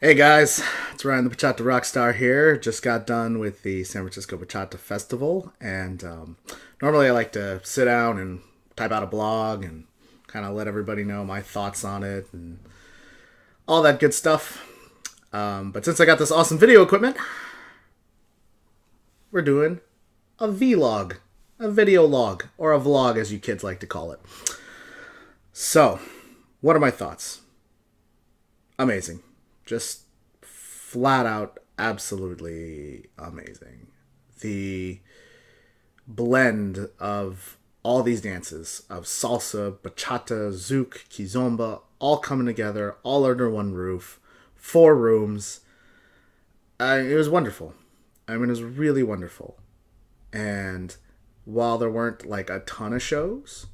Hey guys, it's Ryan the Bachata Rockstar here. Just got done with the San Francisco Bachata Festival, and normally I like to sit down and type out a blog and kind of let everybody know my thoughts on it and all that good stuff. But since I got this awesome video equipment, we're doing a vlog, a video log, or a vlog as you kids like to call it. So, what are my thoughts? Amazing. Just flat out absolutely amazing. The blend of all these dances of salsa, bachata, zouk, kizomba, all coming together, all under one roof, 4 rooms. It was wonderful. I mean, it was really wonderful. And while there weren't like a ton of shows,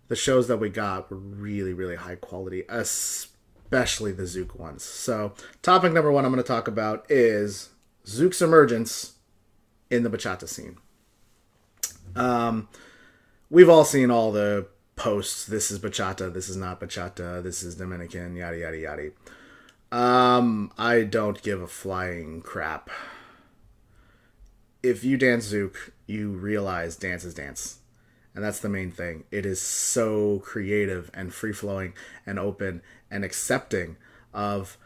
the shows that we got were really, really high quality, especially the Zouk ones. So, topic number one I'm going to talk about is Zouk's emergence in the bachata scene. We've all seen all the posts. This is bachata. This is not bachata. This is Dominican. Yada yada yada. I don't give a flying crap. If you dance Zouk, you realize dance is dance. And that's the main thing. It is so creative and free flowing and open and accepting of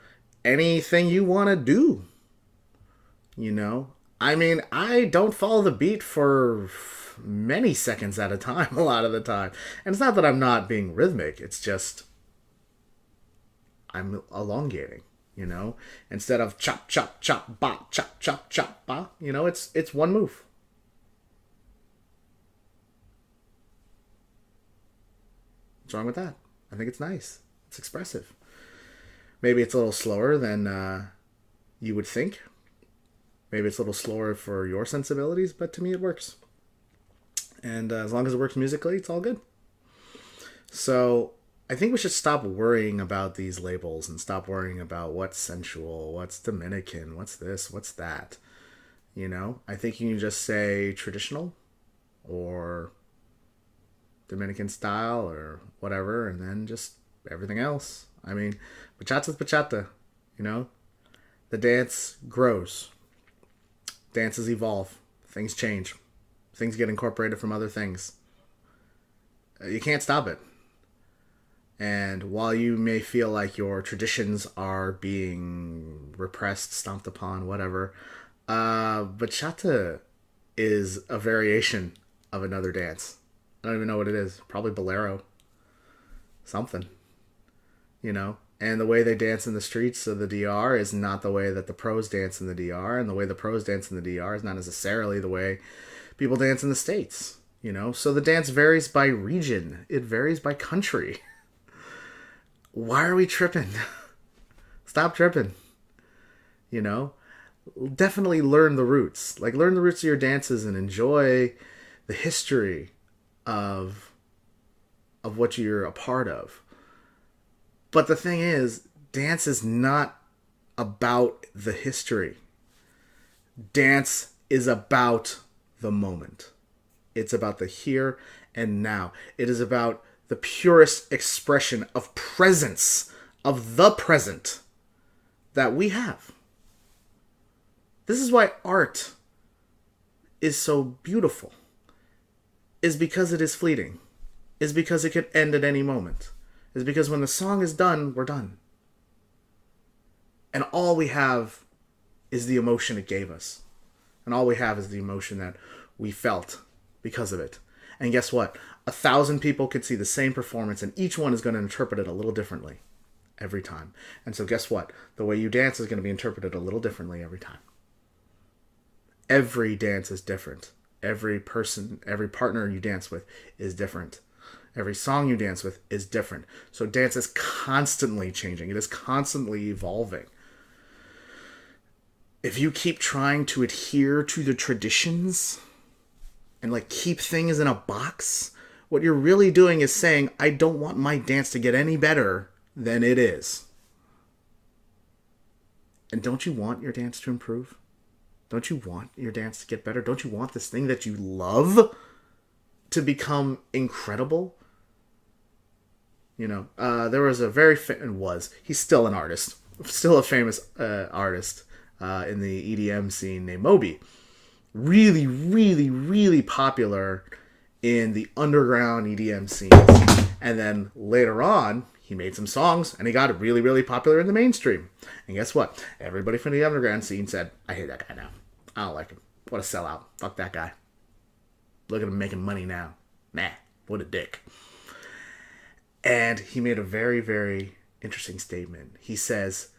anything you want to do. You know? I mean, I don't follow the beat for many seconds at a time, a lot of the time. And it's not that I'm not being rhythmic, it's just I'm elongating, you know? Instead of chop, chop, chop, ba, chop, chop, chop, ba, you know, it's one move. What's wrong with that? I think it's nice. It's expressive. Maybe it's a little slower than you would think. Maybe it's a little slower for your sensibilities, but to me it works. And as long as it works musically, it's all good. So I think we should stop worrying about these labels and stop worrying about what's sensual, what's Dominican, what's this, what's that. You know, I think you can just say traditional or Dominican style or whatever, and then just everything else. I mean, bachata's bachata, you know? The dance grows. Dances evolve. Things change. Things get incorporated from other things. You can't stop it. And while you may feel like your traditions are being repressed, stomped upon, whatever, bachata is a variation of another dance. I don't even know what it is. Probably bolero. Something. You know? And the way they dance in the streets of the DR is not the way that the pros dance in the DR. And the way the pros dance in the DR is not necessarily the way people dance in the States. You know? So the dance varies by region. It varies by country. Why are we tripping? Stop tripping. You know? Definitely learn the roots. Like, learn the roots of your dances and enjoy the history of what you're a part of. But the thing is, dance is not about the history. Dance is about the moment. It's about the here and now. It is about the purest expression of presence, of the present that we have. This is why art is so beautiful. Is because it is fleeting. Is because it could end at any moment. Is because when the song is done, we're done. And all we have is the emotion it gave us. And all we have is the emotion that we felt because of it. And guess what? 1,000 people could see the same performance, and each one is going to interpret it a little differently every time. And so guess what? The way you dance is going to be interpreted a little differently every time. Every dance is different. Every person, every partner you dance with is different. Every song you dance with is different. So dance is constantly changing. It is constantly evolving. If you keep trying to adhere to the traditions and like keep things in a box, what you're really doing is saying, I don't want my dance to get any better than it is. And don't you want your dance to improve? Don't you want your dance to get better? Don't you want this thing that you love to become incredible? You know, there was a very he's still an artist. still a famous artist in the EDM scene named Moby. Really, really, really popular in the underground EDM scenes. And then later on, he made some songs and he got really, really popular in the mainstream. And guess what? Everybody from the underground scene said, I hate that guy now. I don't like him. What a sellout. Fuck that guy. Look at him making money now. Nah, what a dick. And he made a very, very interesting statement. He says,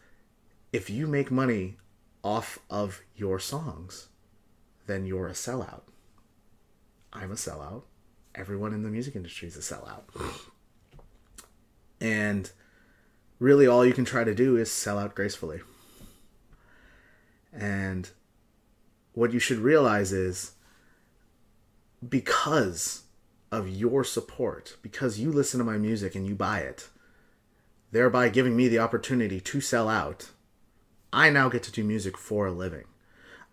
if you make money off of your songs, then you're a sellout. I'm a sellout. Everyone in the music industry is a sellout. And really all you can try to do is sell out gracefully. And what you should realize is, because of your support, because you listen to my music and you buy it, thereby giving me the opportunity to sell out, I now get to do music for a living.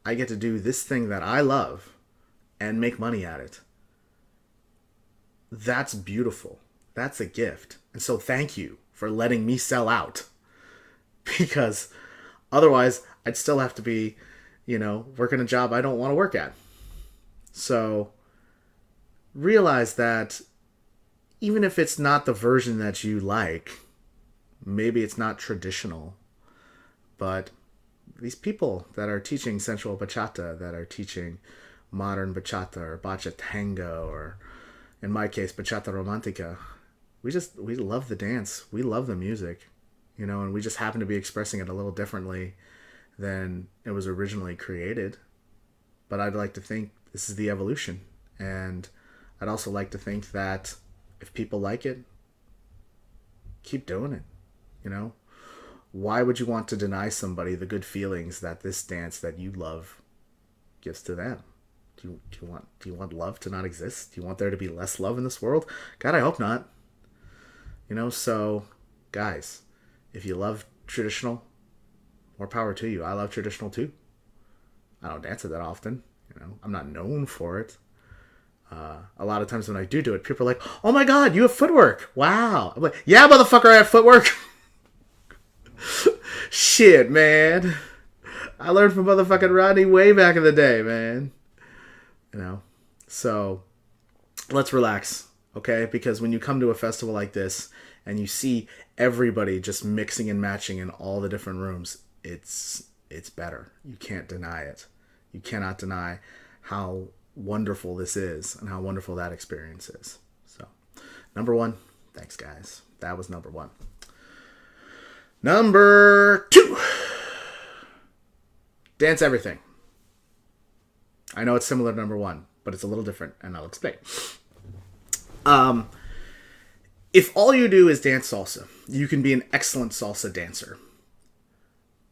I get to do this thing that I love and make money at it. That's beautiful. That's a gift. And so thank you for letting me sell out. Because otherwise, I'd still have to be, working a job I don't want to work at. So realize that even if it's not the version that you like, maybe it's not traditional, but these people that are teaching sensual bachata, that are teaching modern bachata or bacha tango, or in my case, bachata romantica, we love the dance. We love the music, and we just happen to be expressing it a little differently than it was originally created. But I'd like to think this is the evolution. And I'd also like to think that if people like it, keep doing it. Why would you want to deny somebody the good feelings that this dance that you love gives to them? Do you want love to not exist? Do you want there to be less love in this world? God, I hope not. So guys, if you love traditional, more power to you. I love traditional too. I don't dance it that often. I'm not known for it. A lot of times when I do it, people are like, oh my God, you have footwork. Wow. I'm like, yeah, motherfucker, I have footwork. Shit, man. I learned from motherfucking Rodney way back in the day, man. So let's relax, okay? Because when you come to a festival like this and you see everybody just mixing and matching in all the different rooms, it's better. You can't deny it. You cannot deny how wonderful this is and how wonderful that experience is. So, number one, thanks, guys. That was number one. Number two, dance everything. I know it's similar to number one, but it's a little different, and I'll explain. If all you do is dance salsa, you can be an excellent salsa dancer.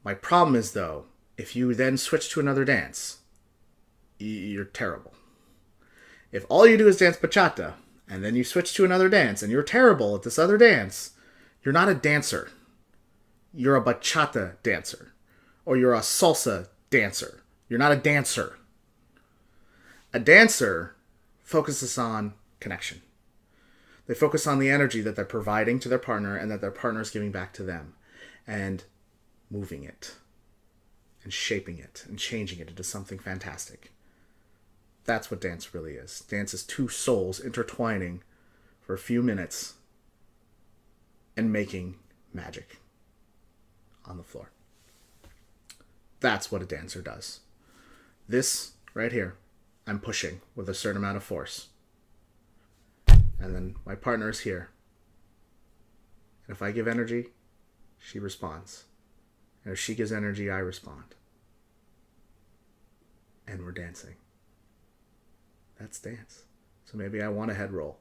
My problem is, though, if you then switch to another dance, you're terrible. If all you do is dance bachata, and then you switch to another dance, and you're terrible at this other dance, you're not a dancer. You're a bachata dancer. Or you're a salsa dancer. You're not a dancer. A dancer focuses on connection. They focus on the energy that they're providing to their partner and that their partner is giving back to them. And moving it. And shaping it. And changing it into something fantastic. That's what dance really is. Dance is two souls intertwining for a few minutes and making magic on the floor. That's what a dancer does. This right here, I'm pushing with a certain amount of force. And then my partner is here. And if I give energy, she responds. And if she gives energy, I respond. And we're dancing. That's dance. So maybe I want a head roll.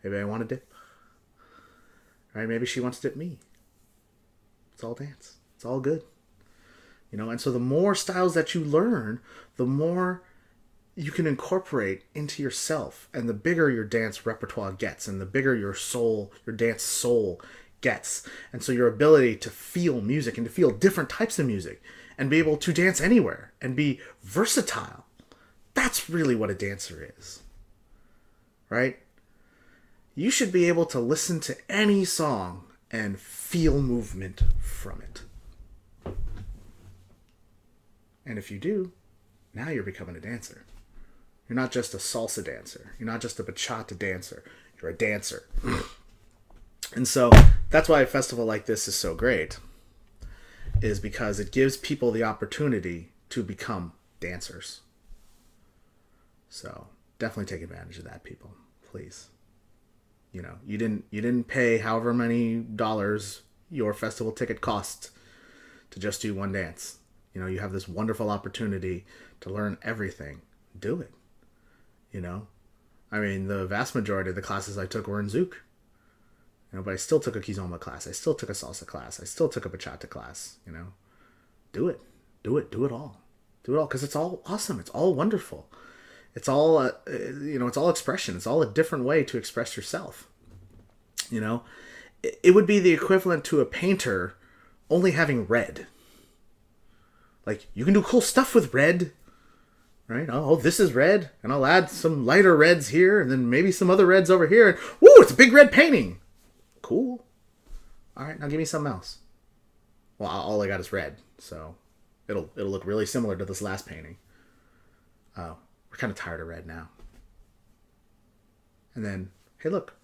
Maybe I want to dip. Right? Maybe she wants to dip me. It's all dance. It's all good. And so the more styles that you learn, the more you can incorporate into yourself, and the bigger your dance repertoire gets, and the bigger your dance soul gets. And so your ability to feel music and to feel different types of music and be able to dance anywhere and be versatile. That's really what a dancer is. Right? You should be able to listen to any song and feel movement from it. And if you do, now you're becoming a dancer. You're not just a salsa dancer. You're not just a bachata dancer. You're a dancer. And so that's why a festival like this is so great, is because it gives people the opportunity to become dancers. So definitely take advantage of that, people. Please. You know, you didn't pay however many dollars your festival ticket cost to just do one dance. You know, you have this wonderful opportunity to learn everything. Do it. You know? I mean, the vast majority of the classes I took were in Zouk. You know, but I still took a kizomba class. I still took a salsa class. I still took a bachata class. You know? Do it. Do it. Do it all. Do it all. Because it's all awesome. It's all wonderful. It's all, it's all expression. It's all a different way to express yourself. You know? It would be the equivalent to a painter only having red. Like, you can do cool stuff with red. Right? Oh, this is red. And I'll add some lighter reds here. And then maybe some other reds over here. And, woo, it's a big red painting. Cool. All right, now give me something else. Well, all I got is red. So it'll look really similar to this last painting. Oh, we're kind of tired of red now. And then, hey, look.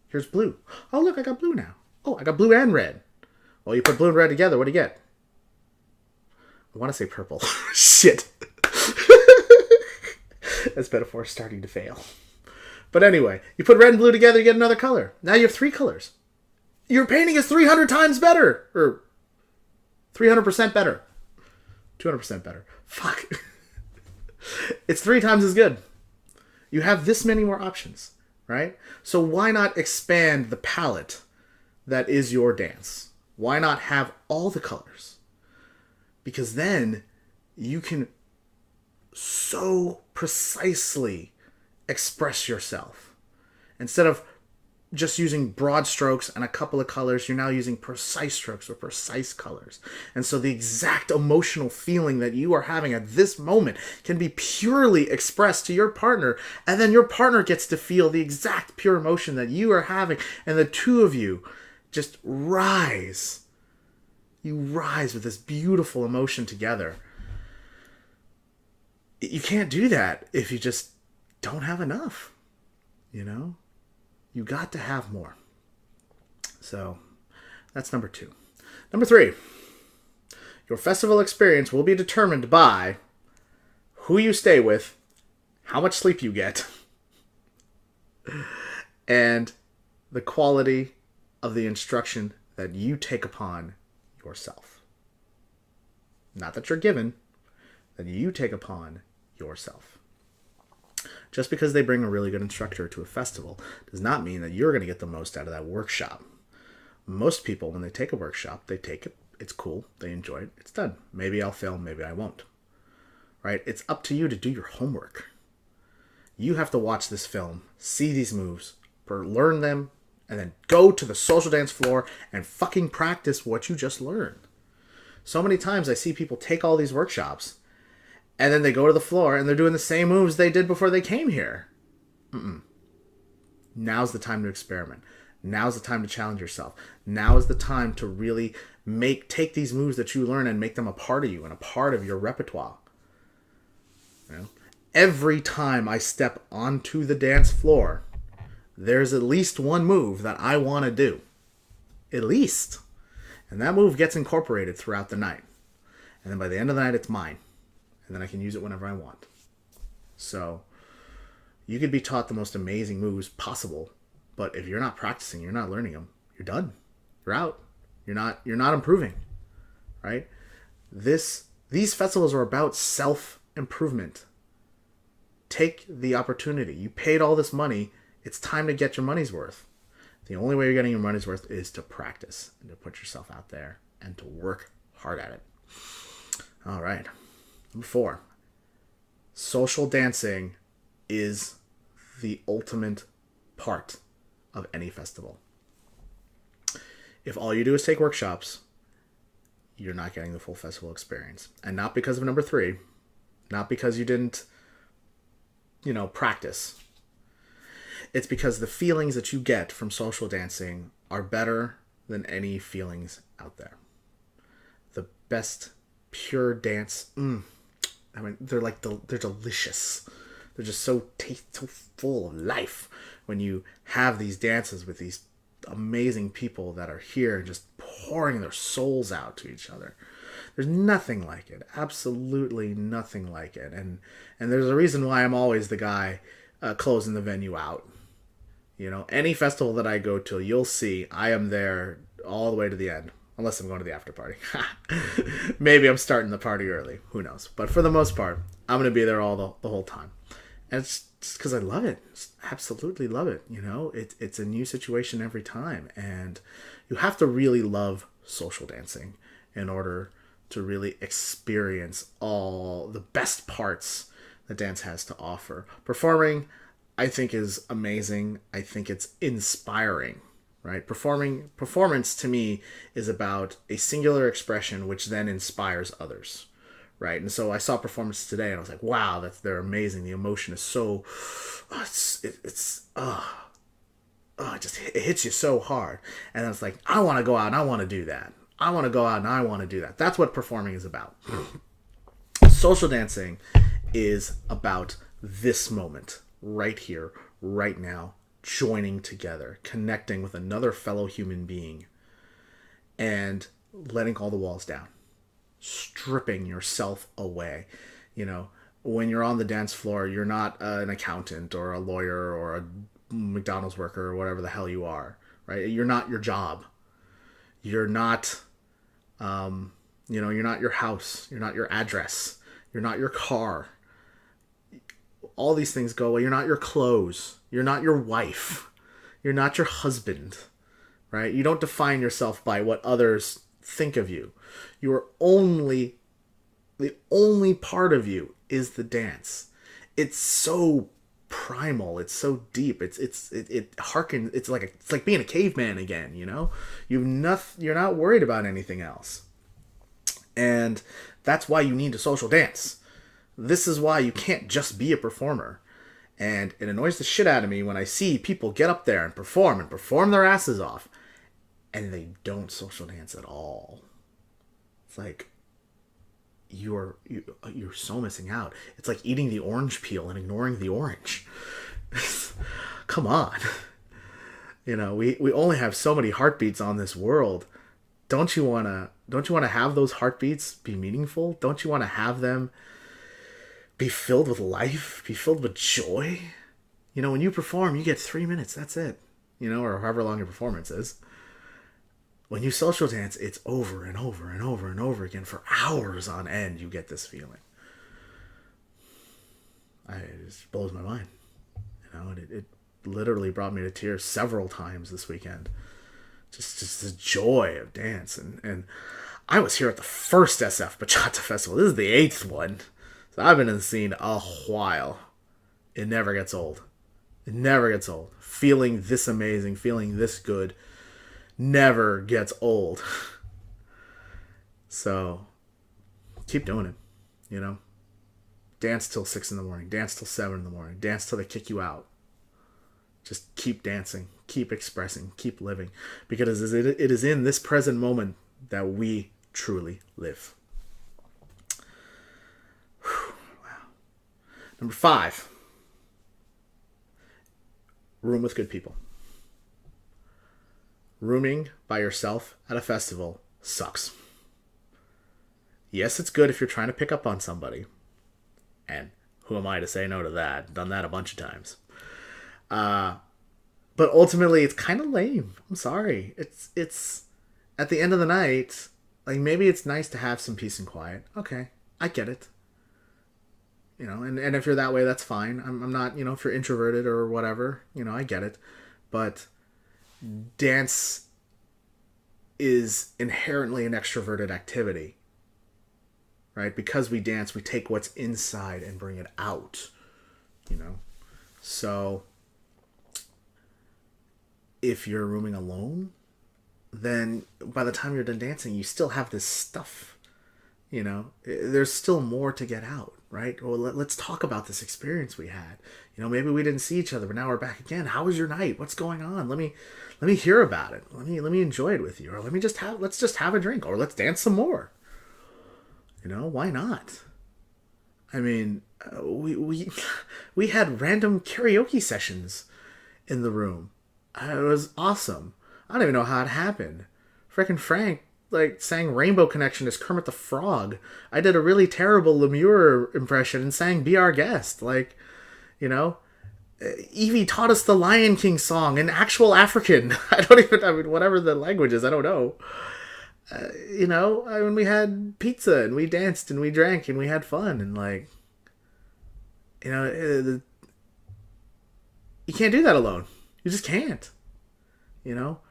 Here's blue. Oh, look, I got blue now. Oh, I got blue and red. Well, you put blue and red together. What do you get? I want to say purple. Shit. This metaphor is starting to fail. But anyway, you put red and blue together, you get another color. Now you have 3 colors. Your painting is 300 times better. Or 300% better. 200% better. Fuck. It's 3 times as good. You have this many more options, right? So why not expand the palette that is your dance? Why not have all the colors? Because then you can so precisely express yourself. Instead of just using broad strokes and a couple of colors, you're now using precise strokes with precise colors. And so the exact emotional feeling that you are having at this moment can be purely expressed to your partner, and then your partner gets to feel the exact pure emotion that you are having, and the two of you just rise. You rise with this beautiful emotion together. You can't do that if you just don't have enough, you know? You got to have more. So that's number 2. Number 3, your festival experience will be determined by who you stay with, how much sleep you get, and the quality of the instruction that you take upon yourself. Not that you're given, that you take upon yourself. Just because they bring a really good instructor to a festival does not mean that you're going to get the most out of that workshop. Most people, when they take a workshop, they take it, it's cool, they enjoy it, it's done. Maybe I'll fail, maybe I won't. Right? It's up to you to do your homework. You have to watch this film, see these moves, learn them, and then go to the social dance floor and fucking practice what you just learned. So many times I see people take all these workshops and then they go to the floor and they're doing the same moves they did before they came here. Now's the time to experiment. Now's the time to challenge yourself. Now is the time to really take these moves that you learn and make them a part of you and a part of your repertoire. You know? Every time I step onto the dance floor, there's at least one move that I want to do. At least. And that move gets incorporated throughout the night. And then by the end of the night, it's mine. And then I can use it whenever I want. So you could be taught the most amazing moves possible, but if you're not practicing, you're not learning them, you're done. You're out. You're not improving. Right? These festivals are about self-improvement. Take the opportunity. You paid all this money. It's time to get your money's worth. The only way you're getting your money's worth is to practice and to put yourself out there and to work hard at it. All right. Number 4, social dancing is the ultimate part of any festival. If all you do is take workshops, you're not getting the full festival experience. And not because of number 3, not because you didn't, practice. It's because the feelings that you get from social dancing are better than any feelings out there. The best pure dance. I mean, they're delicious. They're just so so full of life when you have these dances with these amazing people that are here and just pouring their souls out to each other. There's nothing like it. Absolutely nothing like it. And there's a reason why I'm always the guy closing the venue out. You know, any festival that I go to, you'll see I am there all the way to the end. Unless I'm going to the after party. Maybe I'm starting the party early. Who knows? But for the most part, I'm going to be there all the whole time. And it's just because I love it. Just absolutely love it. You know, it's a new situation every time. And you have to really love social dancing in order to really experience all the best parts that dance has to offer. Performing, I think, is amazing. I think it's inspiring. Right? Performance to me is about a singular expression which then inspires others. Right? And so I saw performance today and I was like, wow, they're amazing. The emotion is so, it hits you so hard. And then it's like, I want to go out and I want to do that. I want to go out and I want to do that. That's what performing is about. Social dancing is about this moment right here, right now, joining together, connecting with another fellow human being, and letting all the walls down, stripping yourself away. You know, when you're on the dance floor, you're not an accountant or a lawyer or a McDonald's worker or whatever the hell you are, right? You're not your job. You're not, you're not your house. You're not your address. You're not your car. All these things go away. You're not your clothes. You're not your wife. You're not your husband, right? You don't define yourself by what others think of you. The only part of you is the dance. It's so primal. It's so deep. It harkens. It's like being a caveman again. You know, you're not worried about anything else, and that's why you need a social dance. This is why you can't just be a performer. And it annoys the shit out of me when I see people get up there and perform their asses off, and they don't social dance at all. It's like, you're so missing out. It's like eating the orange peel and ignoring the orange. Come on. You know, we only have so many heartbeats on this world. Don't you wanna have those heartbeats be meaningful? Don't you wanna have them be filled with life, be filled with joy? You know, when you perform, you get 3 minutes, that's it. You know, or however long your performance is. When you social dance, it's over and over and over and over again for hours on end. You get this feeling. It just blows my mind. You know, it literally brought me to tears several times this weekend. Just the joy of dance. And I was here at the first SF Bachata Festival. This is the 8th one. So I've been in the scene a while. It never gets old. It never gets old. Feeling this amazing, feeling this good, never gets old. So, keep doing it, you know? Dance till 6 in the morning. Dance till 7 in the morning. Dance till they kick you out. Just keep dancing. Keep expressing. Keep living. Because it is in this present moment that we truly live. Wow. Number 5. Room with good people. Rooming by yourself at a festival sucks. Yes, it's good if you're trying to pick up on somebody. And who am I to say no to that? Done that a bunch of times. But ultimately, it's kind of lame. I'm sorry. It's at the end of the night, like, maybe it's nice to have some peace and quiet. Okay, I get it. You know, and if you're that way, that's fine. I'm not, you know, if you're introverted or whatever, you know, I get it. But dance is inherently an extroverted activity, right? Because we dance, we take what's inside and bring it out, you know? So if you're rooming alone, then by the time you're done dancing, you still have this stuff, you know? There's still more to get out. right? Well, let's talk about this experience we had. Maybe we didn't see each other, but now we're back again. How was your night? What's going on? Let me hear about it. Let me enjoy it with you, or let's just have a drink, or let's dance some more. Why not? I mean, we had random karaoke sessions in the room. It was awesome. I don't even know how it happened. Frickin' Frank sang Rainbow Connection as Kermit the Frog. I did a really terrible Lemure impression and sang Be Our Guest. Evie taught us the Lion King song in actual African. Whatever the language is, I don't know. We had pizza and we danced and we drank and we had fun and you can't do that alone. You just can't.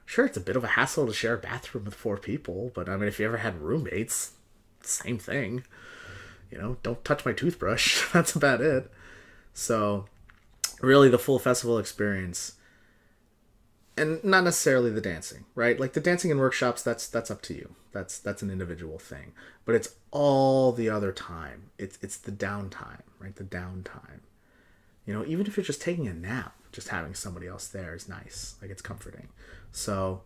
Sure, it's a bit of a hassle to share a bathroom with 4 people, but if you ever had roommates, same thing. Don't touch my toothbrush. That's about it. So, really, the full festival experience, and not necessarily the dancing, right? The dancing in workshops, that's up to you. That's an individual thing. But it's all the other time. It's the downtime, right? The downtime. Even if you're just taking a nap, just having somebody else there is nice. It's comforting. So,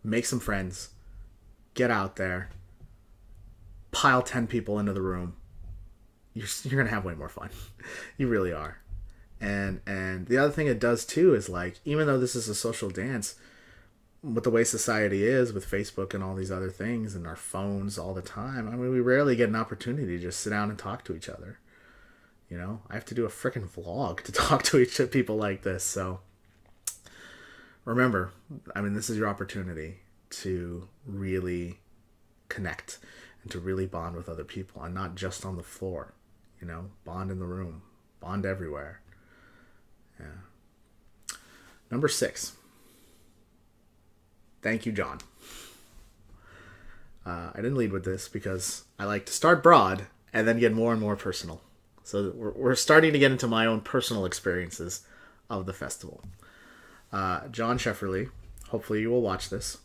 make some friends. Get out there. Pile 10 people into the room. You're going to have way more fun. You really are. And the other thing it does, too, is, even though this is a social dance, with the way society is, with Facebook and all these other things, and our phones all the time, we rarely get an opportunity to just sit down and talk to each other. I have to do a freaking vlog to talk to people like this. So remember, this is your opportunity to really connect and to really bond with other people, and not just on the floor. Bond in the room, bond everywhere. Yeah. Number 6. Thank you, John. I didn't lead with this because I like to start broad and then get more and more personal. So we're starting to get into my own personal experiences of the festival. John Shefferly, hopefully you will watch this.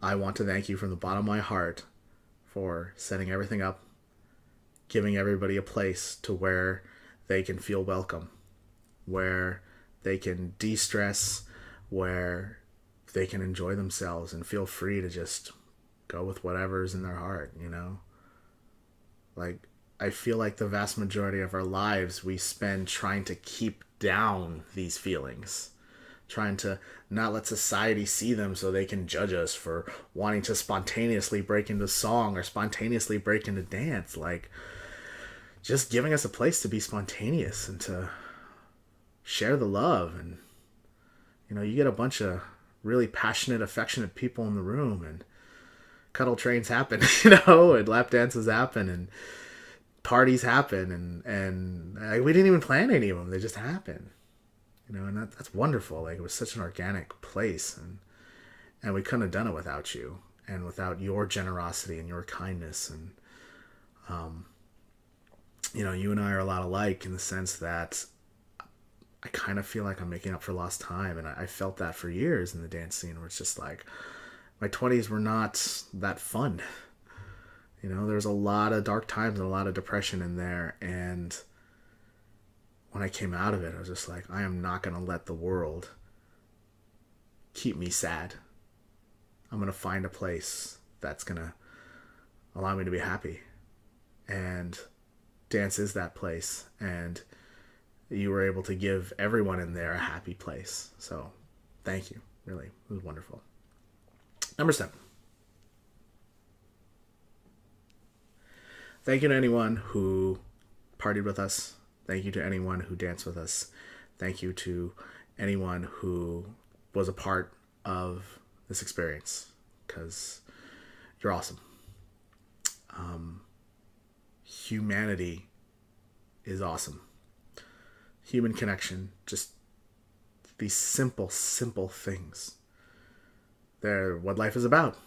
I want to thank you from the bottom of my heart for setting everything up, giving everybody a place to where they can feel welcome, where they can de-stress, where they can enjoy themselves and feel free to just go with whatever's in their heart, I feel like the vast majority of our lives we spend trying to keep down these feelings, trying to not let society see them so they can judge us for wanting to spontaneously break into song or spontaneously break into dance. Just giving us a place to be spontaneous and to share the love. And you get a bunch of really passionate, affectionate people in the room, and cuddle trains happen, and lap dances happen, and parties happen, and we didn't even plan any of them. They just happen, and that's wonderful. It was such an organic place, and we couldn't have done it without you and without your generosity and your kindness. And you and I are a lot alike in the sense that I kind of feel like I'm making up for lost time, and I felt that for years in the dance scene, where it's just my 20s were not that fun. There was a lot of dark times and a lot of depression in there. And when I came out of it, I was just I am not going to let the world keep me sad. I'm going to find a place that's going to allow me to be happy. And dance is that place. And you were able to give everyone in there a happy place. So thank you. Really, it was wonderful. Number 7. Thank you to anyone who partied with us. Thank you to anyone who danced with us. Thank you to anyone who was a part of this experience, because you're awesome. Humanity is awesome. Human connection, just these simple things. They're what life is about.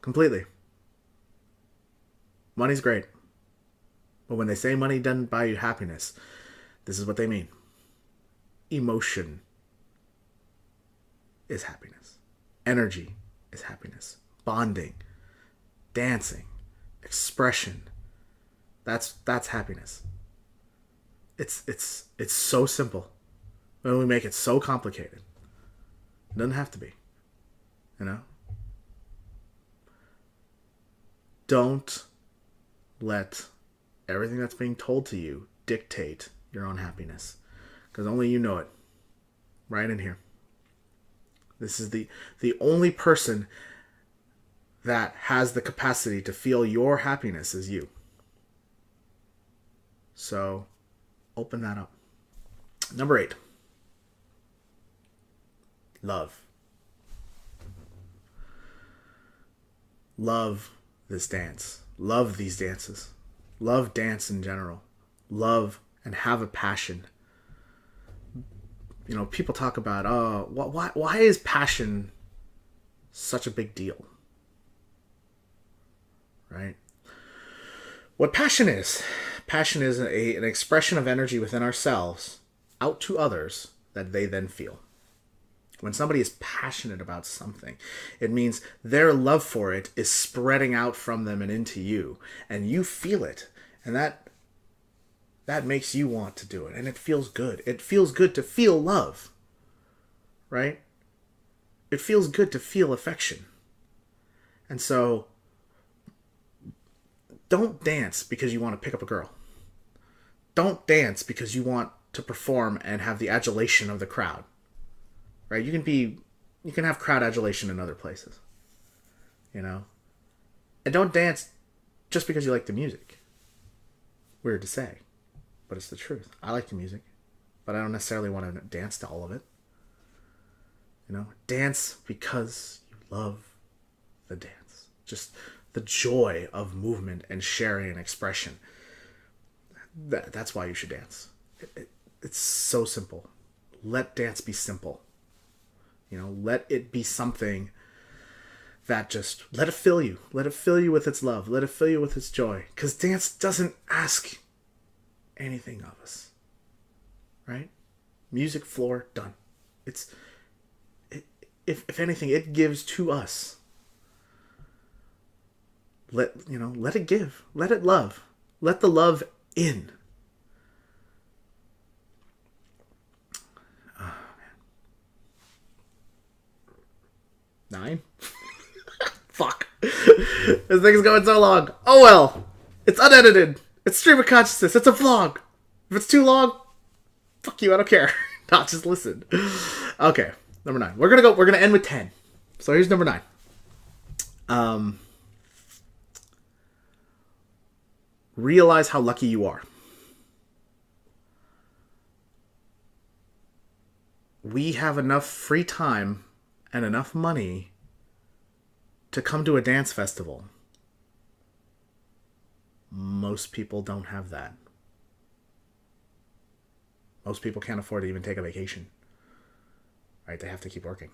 Completely. Money's great. But when they say money doesn't buy you happiness, this is what they mean. Emotion is happiness. Energy is happiness. Bonding. Dancing. Expression. That's happiness. It's so simple. When we make it so complicated. It doesn't have to be. You know? Don't let everything that's being told to you dictate your own happiness. Because only you know it. Right in here. This is the only person that has the capacity to feel your happiness is you. So, open that up. Number 8. Love. Love this dance. Love these dances. Love dance in general. Love and have a passion. You know, people talk about, why is passion such a big deal? Right? What passion is an expression of energy within ourselves out to others that they then feel. When somebody is passionate about something, it means their love for it is spreading out from them and into you, and you feel it, and that makes you want to do it, and it feels good. It feels good to feel love, right? It feels good to feel affection. And so, don't dance because you want to pick up a girl. Don't dance because you want to perform and have the adulation of the crowd. Right? You can have crowd adulation in other places. You know? And don't dance just because you like the music. Weird to say, but it's the truth. I like the music, but I don't necessarily want to dance to all of it. You know? Dance because you love the dance. Just the joy of movement and sharing and expression. That's why you should dance. It's so simple. Let dance be simple. You know, let it be something that just, let it fill you. Let it fill you with its love. Let it fill you with its joy. Because dance doesn't ask anything of us. Right? Music, floor, done. If anything, it gives to us. Let it give. Let it love. Let the love in. Oh, man. 9? Fuck. This thing is going so long. Oh well. It's unedited. It's stream of consciousness. It's a vlog. If it's too long, fuck you. I don't care. Not just listen. Okay. Number 9. We're gonna end with 10. So here's number 9. Realize how lucky you are. We have enough free time and enough money to come to a dance festival. Most people don't have that. Most people can't afford to even take a vacation. Right? They have to keep working.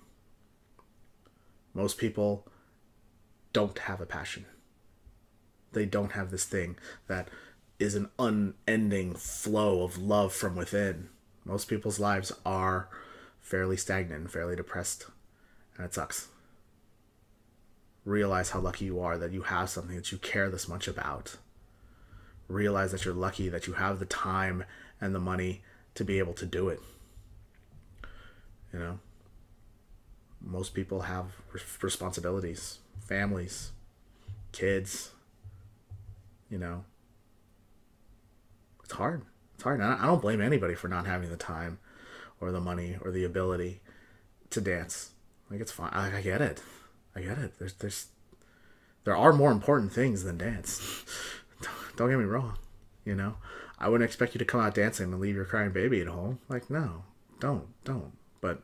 Most people don't have a passion. They don't have this thing that is an unending flow of love from within. Most people's lives are fairly stagnant and fairly depressed. And it sucks. Realize how lucky you are that you have something that you care this much about. Realize that you're lucky that you have the time and the money to be able to do it. You know? Most people have responsibilities, families, kids. You know, it's hard. It's hard. I don't blame anybody for not having the time or the money or the ability to dance. Like, it's fine. I get it. I get it. There are more important things than dance. Don't get me wrong. You know, I wouldn't expect you to come out dancing and leave your crying baby at home. Like, no, don't. But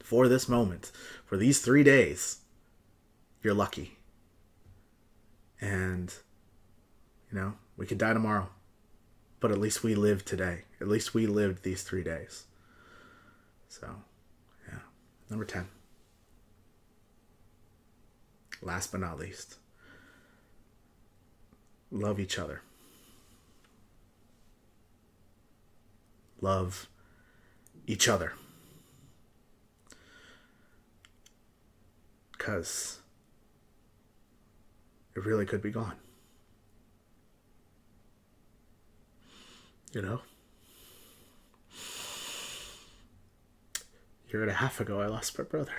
for this moment, for these 3 days, you're lucky. And, you know, we could die tomorrow. But at least we lived today. At least we lived these 3 days. So, yeah. Number 10. Last but not least. Love each other. Love each other. Because it really could be gone. You know? A year and a half ago, I lost my brother.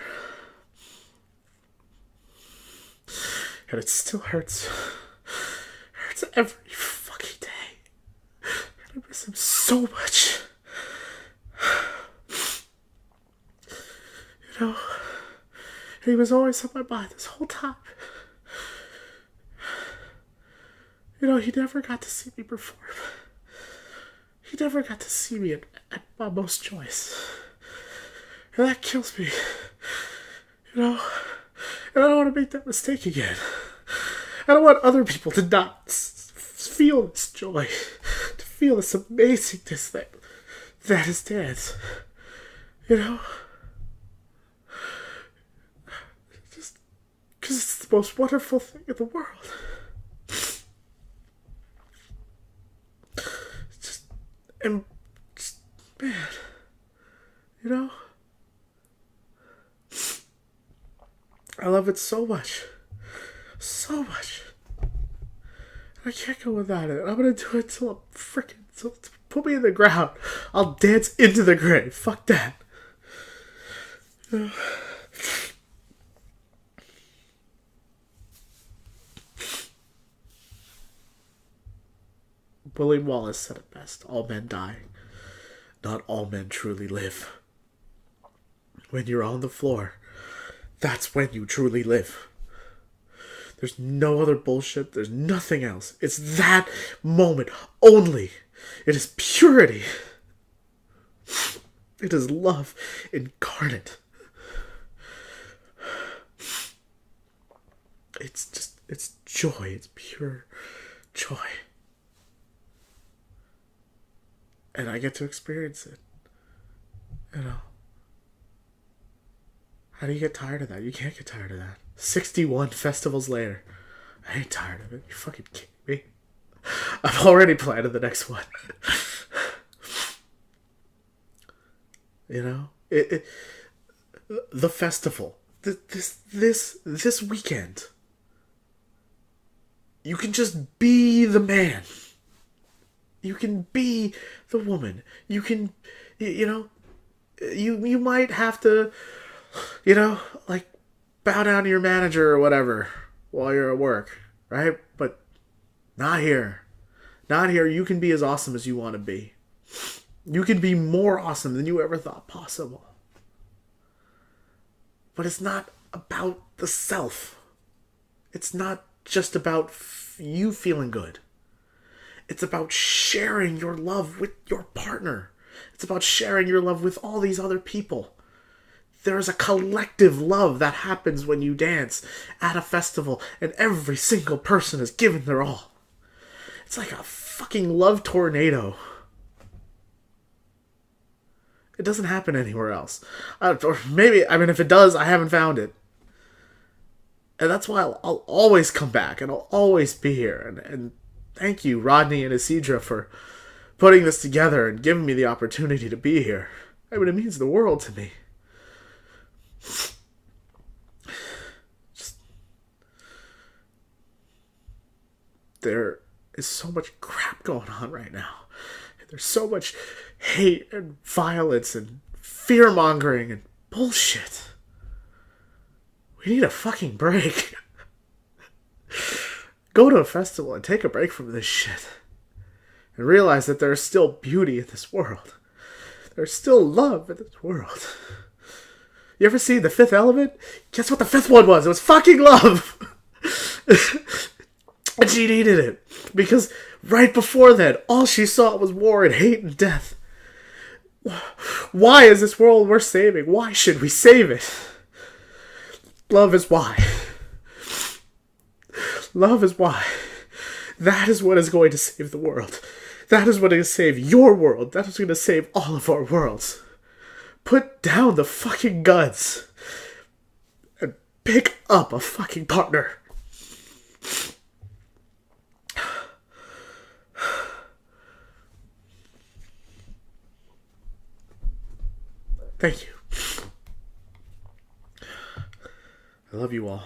And it still hurts. It hurts every fucking day. And I miss him so much. You know? And he was always on my mind this whole time. You know, he never got to see me perform. He never got to see me at my most joyous. And that kills me. You know? And I don't want to make that mistake again. I don't want other people to not feel this joy. To feel this amazingness that is dance. You know? Just because it's the most wonderful thing in the world. And just, man, you know, I love it so much, so much. I can't go without it. I'm gonna do it till I'm freaking, till put me in the ground. I'll dance into the grave. Fuck that. You know? William Wallace said it best. All men die. Not all men truly live. When you're on the floor, that's when you truly live. There's no other bullshit. There's nothing else. It's that moment only. It is purity. It is love incarnate. It's joy. It's pure joy. And I get to experience it. You know. How do you get tired of that? You can't get tired of that. 61 festivals later. I ain't tired of it. You fucking kidding me? I've already planned the next one. You know? The festival. This weekend. You can just be the man. You can be the woman. You can, you know, you might have to, you know, like, bow down to your manager or whatever while you're at work, right? But not here. Not here. You can be as awesome as you want to be. You can be more awesome than you ever thought possible. But it's not about the self. It's not just about you feeling good. It's about sharing your love with your partner. It's about sharing your love with all these other people. There's a collective love that happens when you dance at a festival, and every single person is giving their all. It's like a fucking love tornado. It doesn't happen anywhere else. Or maybe, I mean, if it does, I haven't found it. And that's why I'll always come back, and I'll always be here. And thank you, Rodney and Isidra, for putting this together and giving me the opportunity to be here. I mean, it means the world to me. There is so much crap going on right now. There's so much hate and violence and fear-mongering and bullshit. We need a fucking break. Go to a festival and take a break from this shit. And realize that there is still beauty in this world. There's still love in this world. You ever see The Fifth Element? Guess what the fifth one was? It was fucking love. And she needed it. Because right before that, all she saw was war and hate and death. Why is this world worth saving? Why should we save it? Love is why. Love is why. That is what is going to save the world. That is what is going to save your world. That is going to save all of our worlds. Put down the fucking guns. And pick up a fucking partner. Thank you. I love you all.